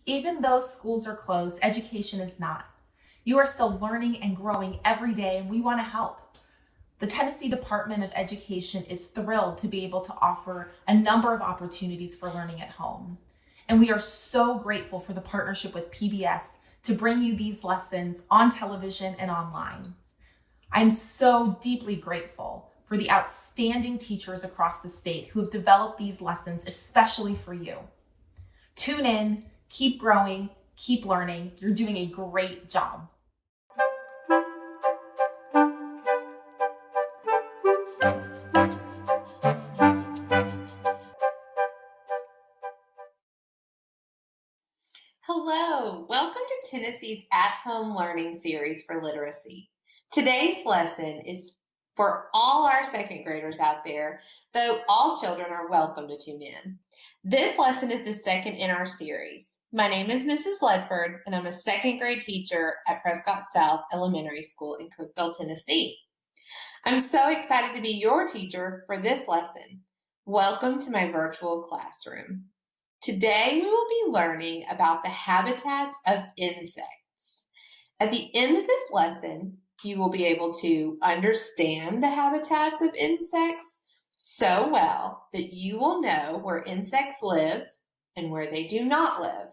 Even though schools are closed, education is not. You are still learning and growing every day, and we want to help. The Tennessee Department of Education is thrilled to be able to offer a number of opportunities for learning at home. And we are so grateful for the partnership with PBS to bring you these lessons on television and online. I'm so deeply grateful for the outstanding teachers across the state who have developed these lessons especially for you. Tune in, keep growing, keep learning. You're doing a great job. Hello, welcome to Tennessee's at-home learning series for literacy. Today's lesson is for all our second graders out there, though all children are welcome to tune in. This lesson is the second in our series. My name is Mrs. Ledford, and I'm a second grade teacher at Prescott South Elementary School in Cookeville, Tennessee. I'm so excited to be your teacher for this lesson. Welcome to my virtual classroom. Today, we will be learning about the habitats of insects. At the end of this lesson, you will be able to understand the habitats of insects so well that you will know where insects live and where they do not live.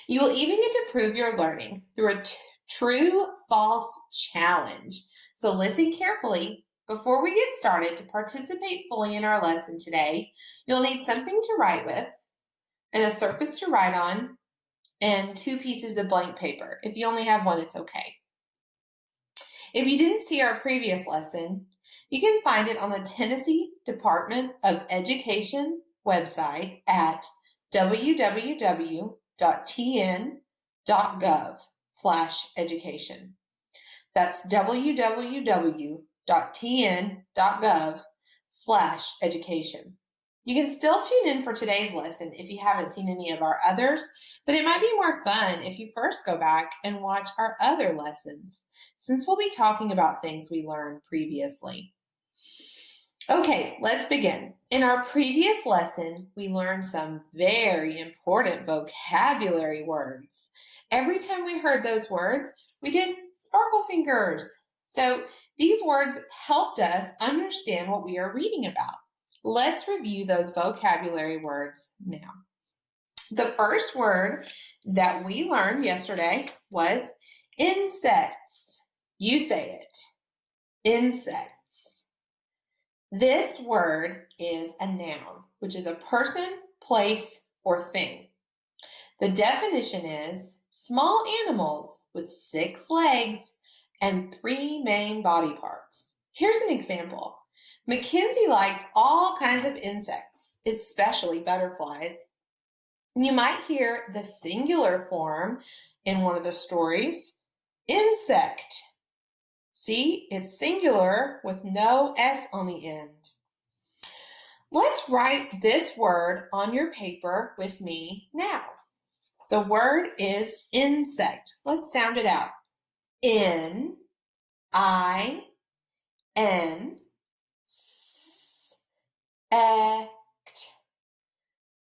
You will even get to prove your learning through a true-false challenge. So listen carefully. Before we get started, to participate fully in our lesson today, you'll need something to write with, and a surface to write on, and 2 pieces of blank paper. If you only have one, it's okay. If you didn't see our previous lesson, you can find it on the Tennessee Department of Education website at www.tn.gov/education. That's www.tn.gov/education. You can still tune in for today's lesson if you haven't seen any of our others, but it might be more fun if you first go back and watch our other lessons, since we'll be talking about things we learned previously. Okay, let's begin. In our previous lesson, we learned some very important vocabulary words. Every time we heard those words, we did sparkle fingers. So these words helped us understand what we are reading about. Let's review those vocabulary words now. The first word that we learned yesterday was insects. You say it. Insects. This word is a noun, which is a person, place, or thing. The definition is small animals with 6 legs and 3 main body parts. Here's an example. Mackenzie likes all kinds of insects, especially butterflies. You might hear the singular form in one of the stories, insect. See, it's singular with no S on the end. Let's write this word on your paper with me now. The word is insect. Let's sound it out. N-I-N Act.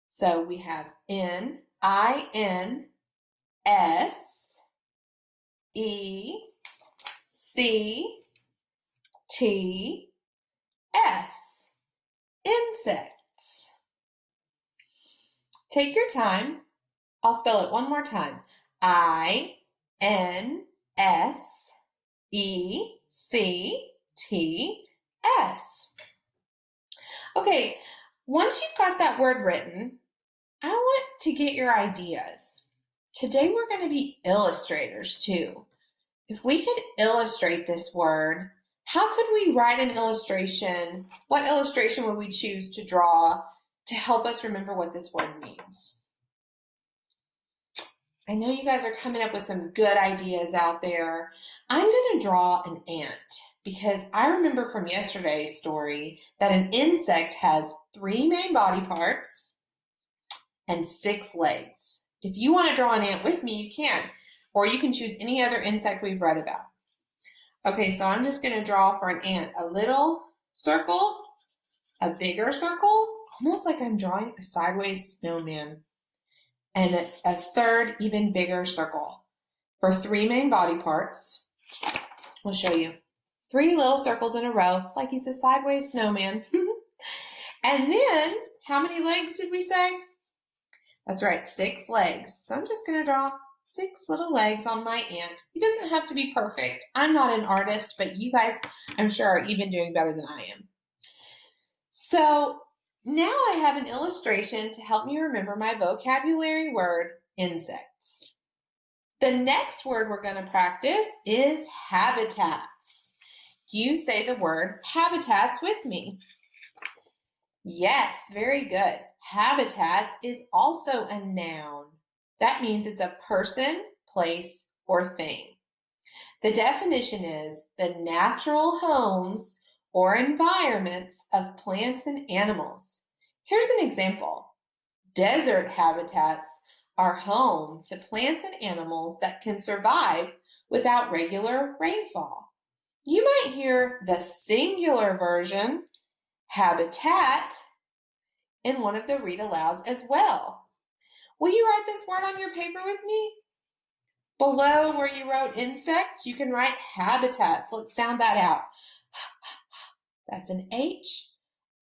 So we have N-I-N-S-E-C-T-S. Insects. Take your time. I'll spell it one more time. I-N-S-E-C-T-S. Okay, once you've got that word written, I want to get your ideas. Today we're going to be illustrators too. If we could illustrate this word, how could we write an illustration? What illustration would we choose to draw to help us remember what this word means? I know you guys are coming up with some good ideas out there. I'm going to draw an ant because I remember from yesterday's story that an insect has 3 main body parts and 6 legs. If you want to draw an ant with me, you can, or you can choose any other insect we've read about. Okay, so I'm just going to draw for an ant a little circle, a bigger circle, almost like I'm drawing a sideways snowman. and a third even bigger circle. For 3 main body parts, we'll show you 3 little circles in a row, like he's a sideways snowman. And then, how many legs did we say? That's right, 6 legs. So I'm just going to draw 6 little legs on my ant. He doesn't have to be perfect. I'm not an artist, but you guys, I'm sure, are even doing better than I am. So now I have an illustration to help me remember my vocabulary word, insects. The next word we're going to practice is habitats. You say the word habitats with me. Yes, very good. Habitats is also a noun. That means it's a person, place, or thing. The definition is the natural homes or environments of plants and animals. Here's an example. Desert habitats are home to plants and animals that can survive without regular rainfall. You might hear the singular version, habitat, in one of the read-alouds as well. Will you write this word on your paper with me? Below where you wrote insects, you can write habitats. Let's sound that out. That's an H.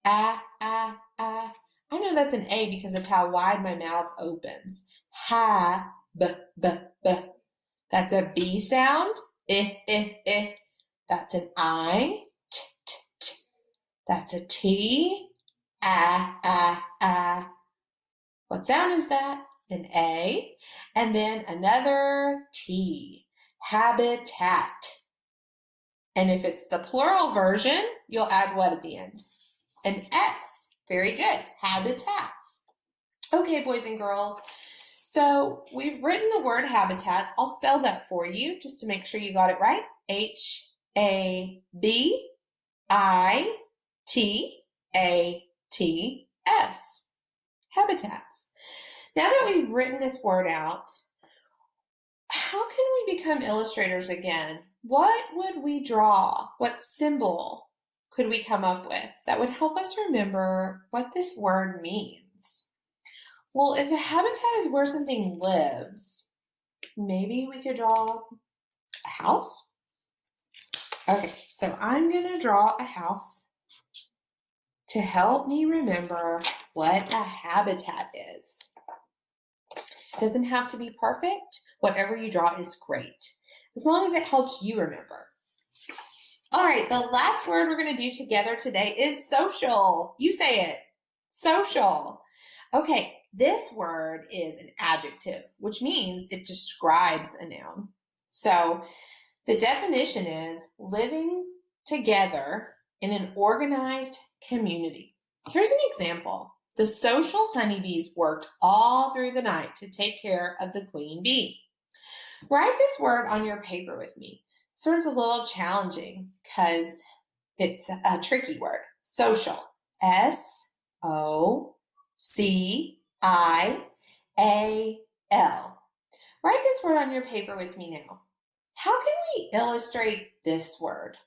Ah, ah, ah. I know that's an A because of how wide my mouth opens. Ha, b, b, b. That's a B sound. Eh, eh, eh. That's an I. T, t, t. That's a T. Ah, ah, ah. What sound is that? An A. And then another T. Habitat. And if it's the plural version, you'll add what at the end? An S. Very good. Habitats. Okay, boys and girls. So we've written the word habitats. I'll spell that for you just to make sure you got it right. Habitats. Habitats. Now that we've written this word out, how can we become illustrators again? What would we draw? What symbol could we come up with that would help us remember what this word means? Well, if a habitat is where something lives, maybe we could draw a house. Okay, so I'm going to draw a house to help me remember what a habitat is. It doesn't have to be perfect. Whatever you draw is great, as long as it helps you remember. All right, the last word we're going to do together today is social. You say it. Social. Okay, this word is an adjective, which means it describes a noun. So the definition is living together in an organized community. Here's an example. The social honeybees worked all through the night to take care of the queen bee. Write this word on your paper with me. This word's a little challenging because it's a tricky word. Social. S-O-C-I-A-L. Write this word on your paper with me now. How can we illustrate this word?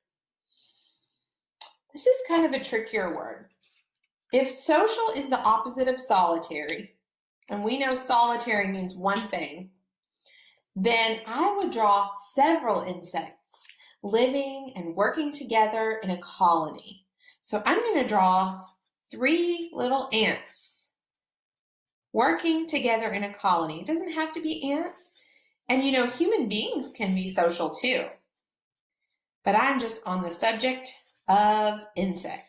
This is kind of a trickier word. If social is the opposite of solitary, and we know solitary means one thing, then I would draw several insects living and working together in a colony. So I'm going to draw 3 little ants working together in a colony. It doesn't have to be ants. And you know, human beings can be social too. But I'm just on the subject of insects.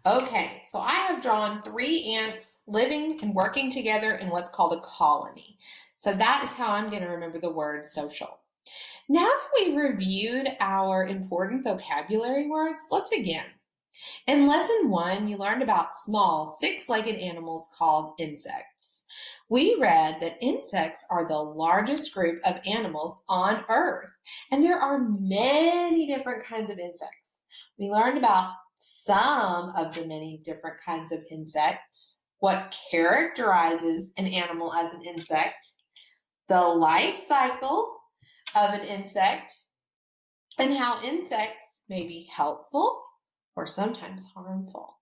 Okay, so I have drawn 3 ants living and working together in what's called a colony. So that is how I'm going to remember the word social. Now that we've reviewed our important vocabulary words, let's begin. In lesson 1, you learned about small 6-legged animals called insects. We read that insects are the largest group of animals on Earth, and there are many different kinds of insects. We learned about some of the many different kinds of insects, what characterizes an animal as an insect, the life cycle of an insect, and how insects may be helpful or sometimes harmful.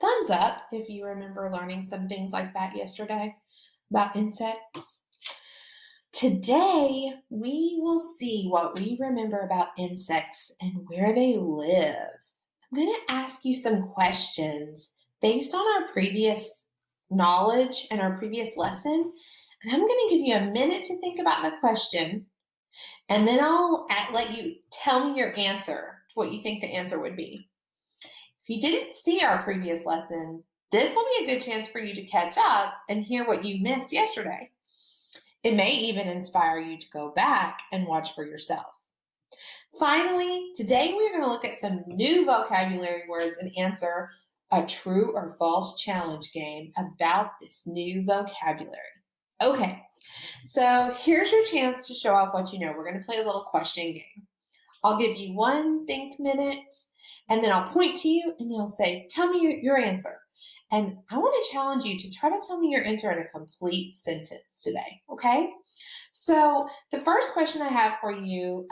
Thumbs up if you remember learning some things like that yesterday about insects. Today, we will see what we remember about insects and where they live. I'm going to ask you some questions based on our previous knowledge and our previous lesson. And I'm going to give you a minute to think about the question, and then I'll let you tell me your answer, what you think the answer would be. If you didn't see our previous lesson, this will be a good chance for you to catch up and hear what you missed yesterday. It may even inspire you to go back and watch for yourself. Finally, today we're going to look at some new vocabulary words and answer a true or false challenge game about this new vocabulary. Okay, so here's your chance to show off what you know. We're going to play a little question game. I'll give you one think minute, and then I'll point to you, and you'll say, tell me your answer. And I want to challenge you to try to tell me your answer in a complete sentence today, okay? So the first question I have for you,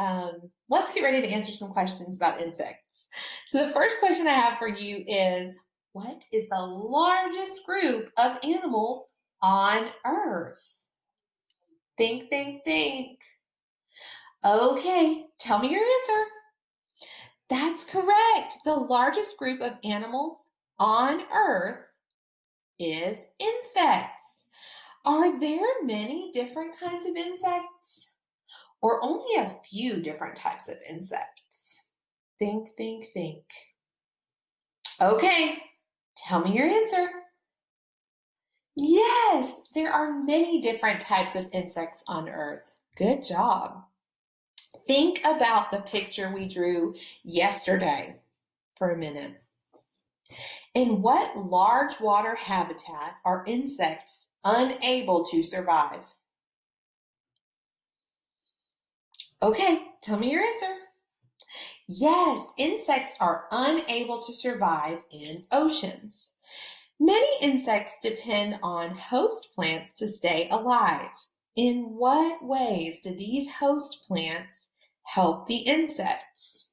let's get ready to answer some questions about insects. So the first question I have for you is, what is the largest group of animals on Earth? Think, think, think. Okay, tell me your answer. That's correct. The largest group of animals on Earth is insects. Are there many different kinds of insects, or only a few different types of insects? Think, think, think. Okay, tell me your answer. Yes, there are many different types of insects on Earth. Good job. Think about the picture we drew yesterday for a minute. In what large water habitat are insects unable to survive? Okay, tell me your answer. Yes, insects are unable to survive in oceans. Many insects depend on host plants to stay alive. In what ways do these host plants help the insects?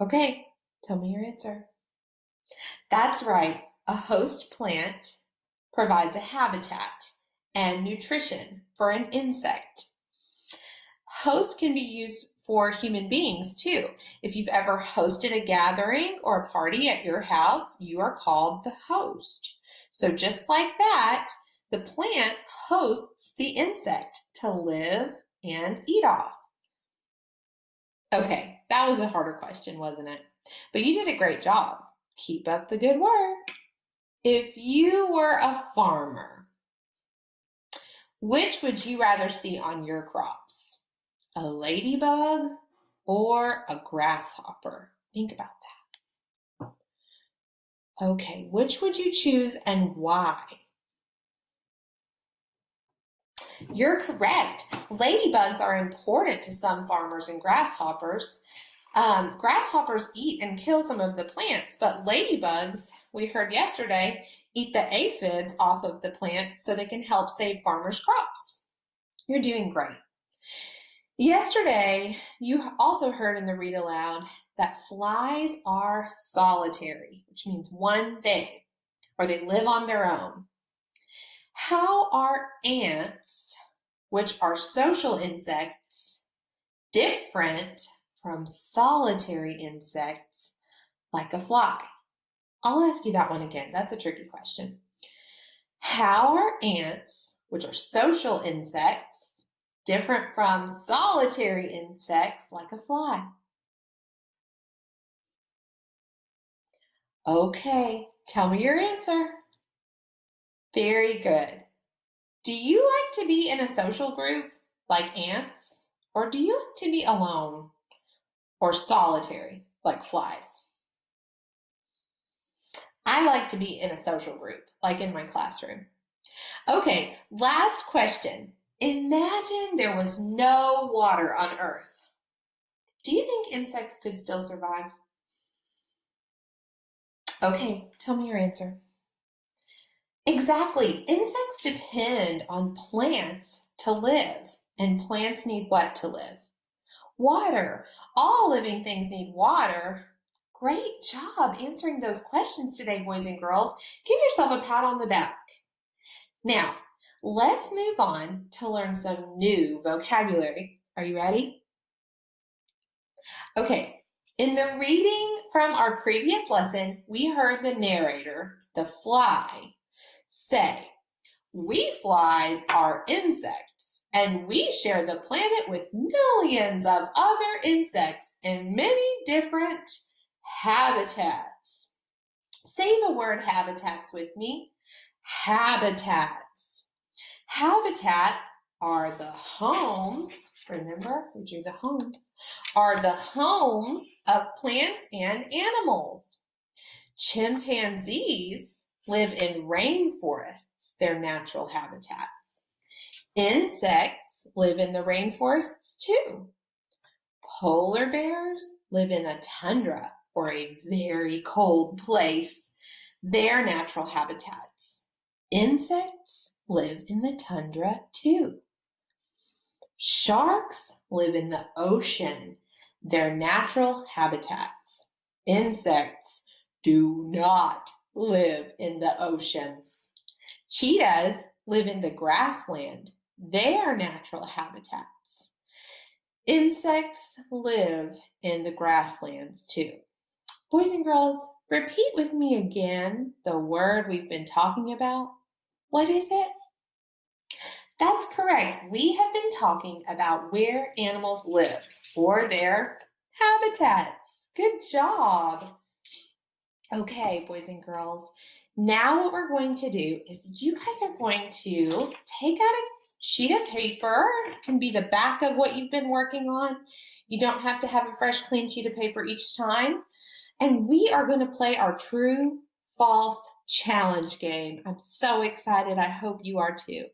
Okay, tell me your answer. That's right. A host plant provides a habitat and nutrition for an insect. Hosts can be used for human beings too. If you've ever hosted a gathering or a party at your house, you are called the host. So just like that, the plant hosts the insect to live and eat off. Okay, that was a harder question, wasn't it? But you did a great job. Keep up the good work. If you were a farmer, which would you rather see on your crops? A ladybug or a grasshopper? Think about that. Okay, which would you choose and why? You're correct. Ladybugs are important to some farmers and grasshoppers. Grasshoppers eat and kill some of the plants, but ladybugs, we heard yesterday, eat the aphids off of the plants so they can help save farmers' crops. You're doing great. Yesterday, you also heard in the read aloud that flies are solitary, which means one thing, or they live on their own. How are ants, which are social insects, different from solitary insects like a fly? I'll ask you that one again. That's a tricky question. How are ants, which are social insects, different from solitary insects like a fly? Okay, tell me your answer. Very good. Do you like to be in a social group like ants, or do you like to be alone or solitary like flies? I like to be in a social group, like in my classroom. Okay, last question. Imagine there was no water on Earth. Do you think insects could still survive? Okay, tell me your answer. Exactly. Insects depend on plants to live, and plants need what to live? Water. All living things need water. Great job answering those questions today, boys and girls. Give yourself a pat on the back. Now, let's move on to learn some new vocabulary. Are you ready? Okay, in the reading from our previous lesson, we heard the narrator, the fly, say, "We flies are insects, and we share the planet with millions of other insects in many different habitats." Say the word habitats with me. Habitats. Habitats are the homes, remember, we drew the homes, are the homes of plants and animals. Chimpanzees live in rainforests, their natural habitats. Insects live in the rainforests too. Polar bears live in a tundra, or a very cold place, their natural habitats. Insects live in the tundra too. Sharks live in the ocean, their natural habitats. Insects do not live in the oceans. Cheetahs live in the grassland, their natural habitats. Insects live in the grasslands too. Boys and girls, repeat with me again the word we've been talking about. What is it? That's correct. We have been talking about where animals live, or their habitats. Good job. Okay, boys and girls, now what we're going to do is you guys are going to take out a sheet of paper. It can be the back of what you've been working on. You don't have to have a fresh, clean sheet of paper each time. And we are going to play our true, false challenge game. I'm so excited. I hope you are too.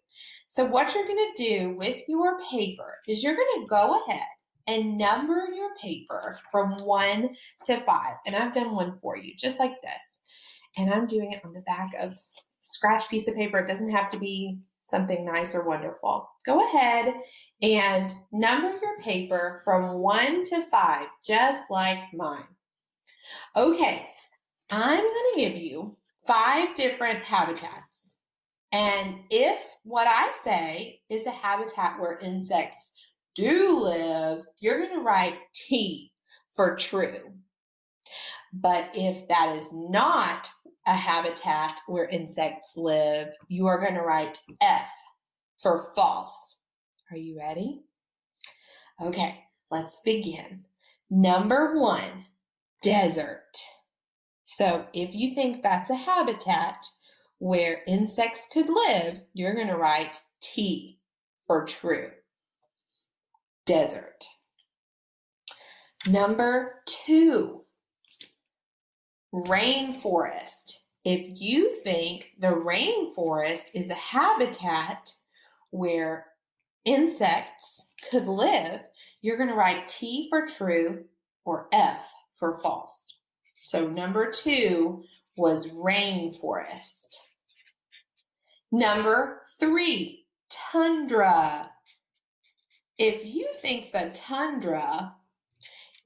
So what you're going to do with your paper is you're going to go ahead and number your paper from 1 to 5. And I've done one for you, just like this. And I'm doing it on the back of a scratch piece of paper. It doesn't have to be something nice or wonderful. Go ahead and number your paper from 1 to 5, just like mine. Okay, I'm going to give you 5 different habitats. And if what I say is a habitat where insects do live, you're going to write T for true. But if that is not a habitat where insects live, you are going to write F for false. Are you ready? Okay, let's begin. Number 1, desert. So if you think that's a habitat where insects could live, you're going to write T for true. Desert. Number 2, rainforest. If you think the rainforest is a habitat where insects could live, you're going to write T for true or F for false. So number 2 was rainforest. Number 3, tundra. If you think the tundra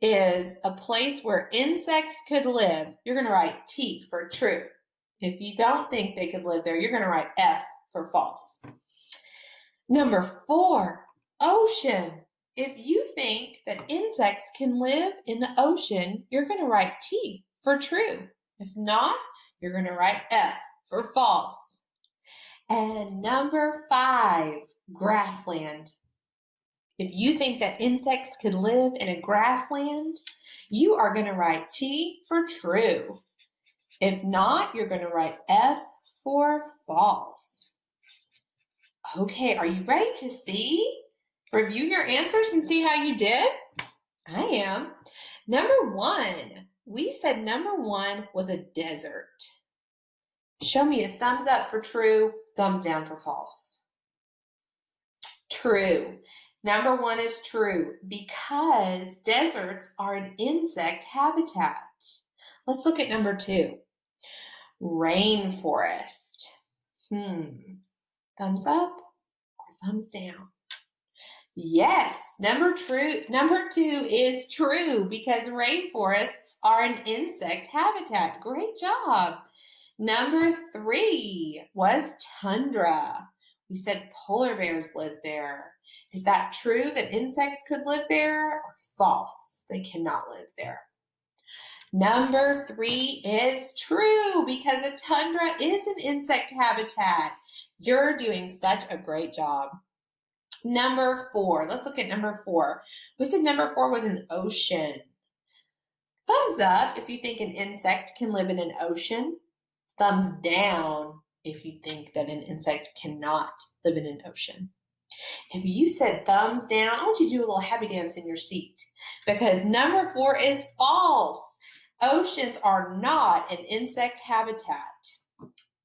is a place where insects could live, you're going to write T for true. If you don't think they could live there, you're going to write F for false. Number 4, ocean. If you think that insects can live in the ocean, you're going to write T for true. If not, you're going to write F for false. And number 5, grassland. If you think that insects could live in a grassland, you are going to write T for true. If not, you're going to write F for false. Okay, are you ready to see? Review your answers and see how you did? I am. Number 1, we said number 1 was a desert. Show me a thumbs up for true, thumbs down for false. True. Number 1 is true because deserts are an insect habitat. Let's look at number 2. Rainforest. Thumbs up or thumbs down? Yes, number 2 is true because rainforests are an insect habitat. Great job. Number 3 was tundra. We said polar bears live there. Is that true that insects could live there or false? They cannot live there. Number 3 is true because a tundra is an insect habitat. You're doing such a great job. Number 4, let's look at number 4. We said number 4 was an ocean. Thumbs up if you think an insect can live in an ocean. Thumbs down if you think that an insect cannot live in an ocean. If you said thumbs down, I want you to do a little happy dance in your seat because number 4 is false. Oceans are not an insect habitat.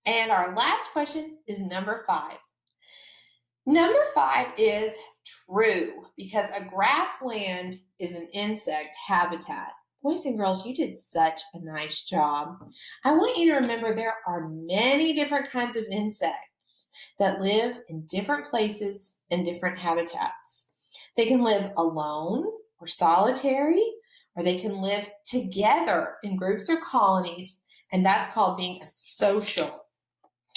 And our last question is number 5. Number 5 is true because a grassland is an insect habitat. Boys and girls, you did such a nice job. I want you to remember there are many different kinds of insects that live in different places and different habitats. They can live alone or solitary, or they can live together in groups or colonies, and that's called being a social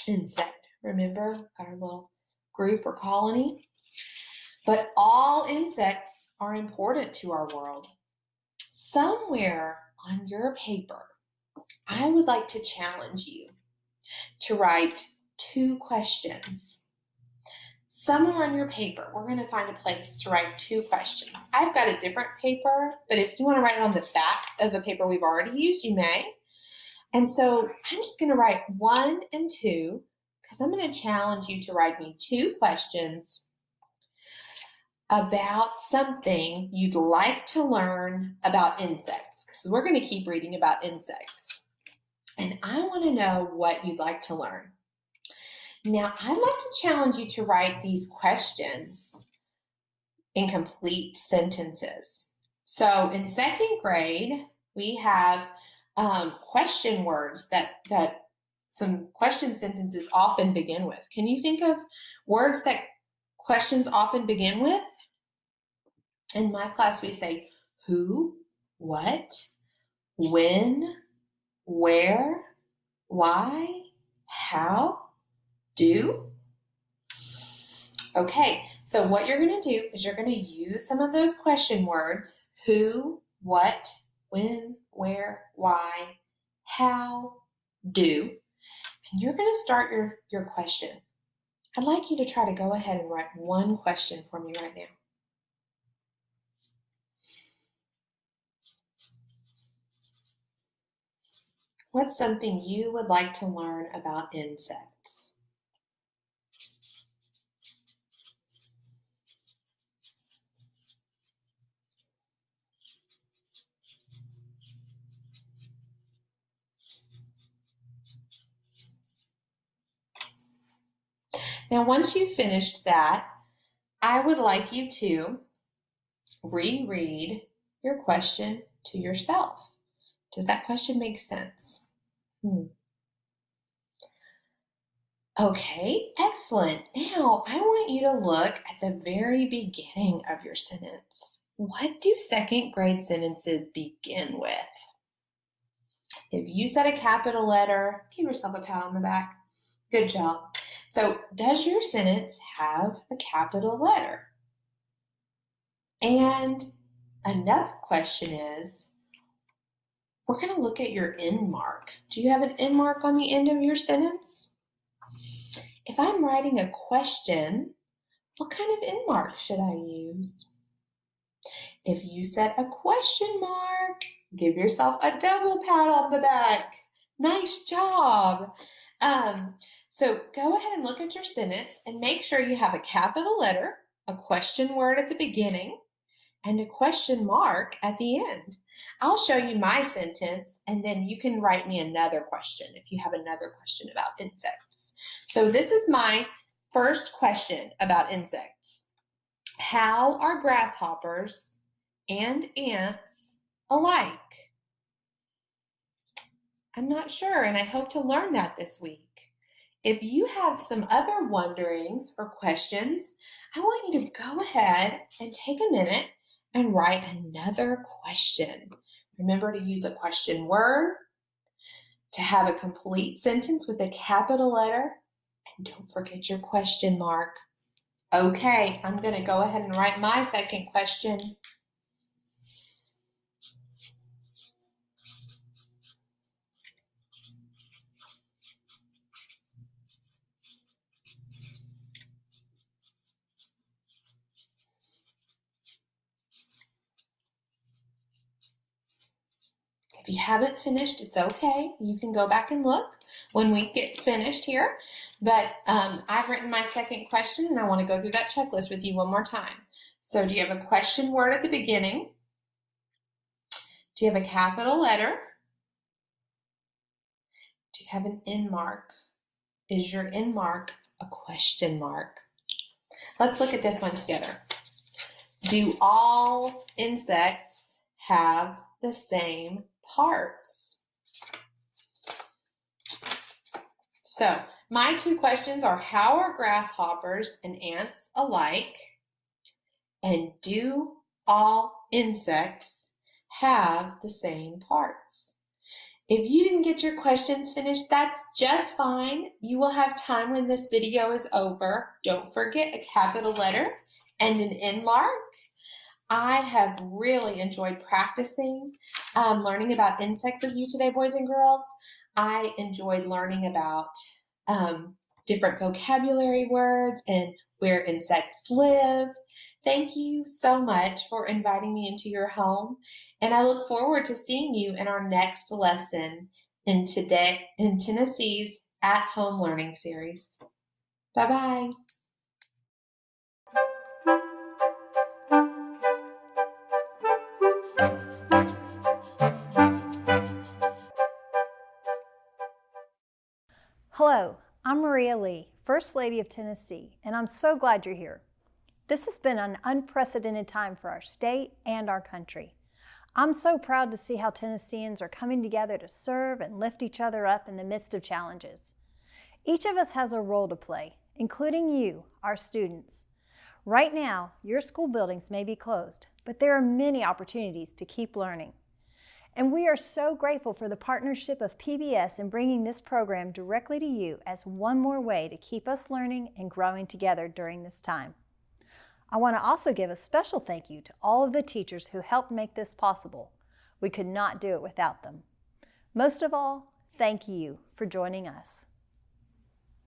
insect. Remember, got our little group or colony? But all insects are important to our world. Somewhere on your paper, I would like to challenge you to write 2 questions. Somewhere on your paper, we're going to find a place to write 2 questions. I've got a different paper, but if you want to write it on the back of the paper we've already used, you may. And so I'm just going to write 1 and 2 because I'm going to challenge you to write me 2 questions about something you'd like to learn about insects, because we're going to keep reading about insects. And I want to know what you'd like to learn. Now, I'd like to challenge you to write these questions in complete sentences. So in 2nd grade, we have question words that some question sentences often begin with. Can you think of words that questions often begin with? In my class, we say who, what, when, where, why, how, do. Okay, so what you're going to do is you're going to use some of those question words, who, what, when, where, why, how, do, and you're going to start your question. I'd like you to try to go ahead and write 1 question for me right now. What's something you would like to learn about insects? Now, once you've finished that, I would like you to reread your question to yourself. Does that question make sense? Okay, excellent. Now, I want you to look at the very beginning of your sentence. What do 2nd grade sentences begin with? If you said a capital letter, give yourself a pat on the back. Good job. So, does your sentence have a capital letter? And another question is, we're going to look at your end mark. Do you have an end mark on the end of your sentence? If I'm writing a question, what kind of end mark should I use? If you said a question mark, give yourself a double pat on the back. Nice job. So go ahead and look at your sentence and make sure you have a capital letter, a question word at the beginning, and a question mark at the end. I'll show you my sentence, and then you can write me another question if you have another question about insects. So this is my first question about insects. How are grasshoppers and ants alike? I'm not sure, and I hope to learn that this week. If you have some other wonderings or questions, I want you to go ahead and take a minute and write another question. Remember to use a question word, to have a complete sentence with a capital letter, and don't forget your question mark. Okay, I'm going to go ahead and write my second question. If you haven't finished, it's okay. You can go back and look when we get finished here. But I've written my second question, and I want to go through that checklist with you one more time. So do you have a question word at the beginning? Do you have a capital letter? Do you have an end mark? Is your end mark a question mark? Let's look at this one together. Do all insects have the same parts? So my two questions are, how are grasshoppers and ants alike? And do all insects have the same parts? If you didn't get your questions finished, that's just fine. You will have time when this video is over. Don't forget a capital letter and an end mark. I have really enjoyed practicing learning about insects with you today, boys and girls. I enjoyed learning about different vocabulary words and where insects live. Thank you so much for inviting me into your home, and I look forward to seeing you in our next lesson in Tennessee's at-home learning series. Bye-bye. Hello, I'm Maria Lee, First Lady of Tennessee, and I'm so glad you're here. This has been an unprecedented time for our state and our country. I'm so proud to see how Tennesseans are coming together to serve and lift each other up in the midst of challenges. Each of us has a role to play, including you, our students. Right now, your school buildings may be closed, but there are many opportunities to keep learning. And we are so grateful for the partnership of PBS in bringing this program directly to you as one more way to keep us learning and growing together during this time. I want to also give a special thank you to all of the teachers who helped make this possible. We could not do it without them. Most of all, thank you for joining us.